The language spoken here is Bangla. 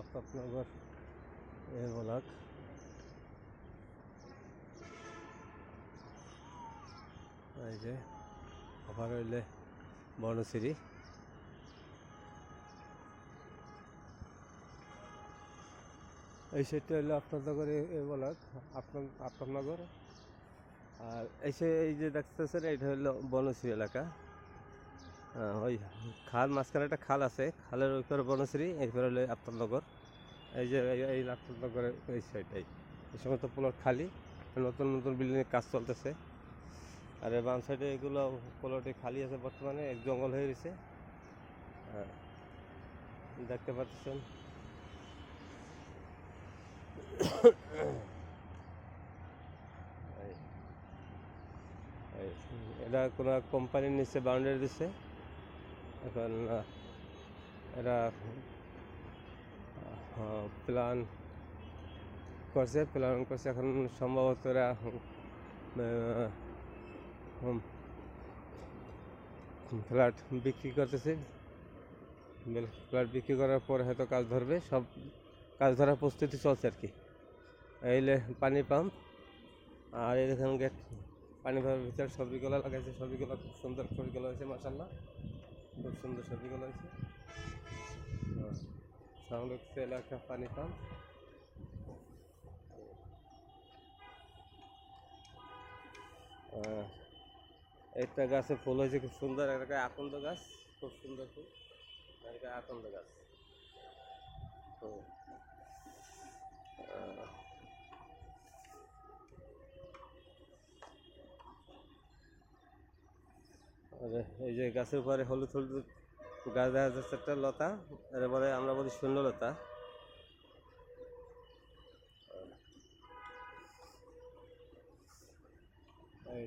আফতাবনগর এ ব্লক। এই যে আবার হইলে বনশ্রী। এই সাইডটা হইলো আফতাবনগর এ ব্লক, আফতাবনগর। আর এই যে দেখতেছেন এটা হলো বনশ্রী এলাকা। ওই খাল মাঝখানে একটা খাল আছে, খালের ওই করে বনশ্রী, এরপরে হলো আফতাবনগর। এই যে এই আফতাবনগরের এই সাইডটাই এই সমস্ত প্লট খালি, নতুন নতুন বিল্ডিংয়ের কাজ চলতেছে। আর বাম সাইডে এগুলো প্লটে খালি আছে, বর্তমানে এক জঙ্গল হয়ে গেছে দেখতে পাচ্ছেন। এটা কোনো কোম্পানির নিচে বাউন্ডারি দিচ্ছে, এখন এরা প্ল্যান করছে এখন সম্ভবত এরা ফ্ল্যাট বিক্রি করতেছে। ফ্ল্যাট বিক্রি করার পর হয়তো কাজ ধরবে, সব কাজ ধরার প্রস্তুতি চলছে আর কি। এইলে পানি পাম্প, আর এই দেখেন গেট, পানি পাম্পের ভিতরে সবজিগুলো লাগাইছে, সবজিগুলো খুব সুন্দর সবজিগুলো হয়েছে, মাশাআল্লাহ খুব সুন্দর সবজিগুলো হয়েছে। সামনে একটা পানি পাম্প, একটা গাছে ফুল হয়েছে খুব সুন্দর, একটা আকন্দ গাছ, খুব সুন্দর ফুল, একটা আকন্দ গাছ। এই যে গাছের উপরে হলুদ হলুদ গাছ দেখা যাচ্ছে, একটা লতা, এরপরে আমরা বলি শূন্যলতা। এই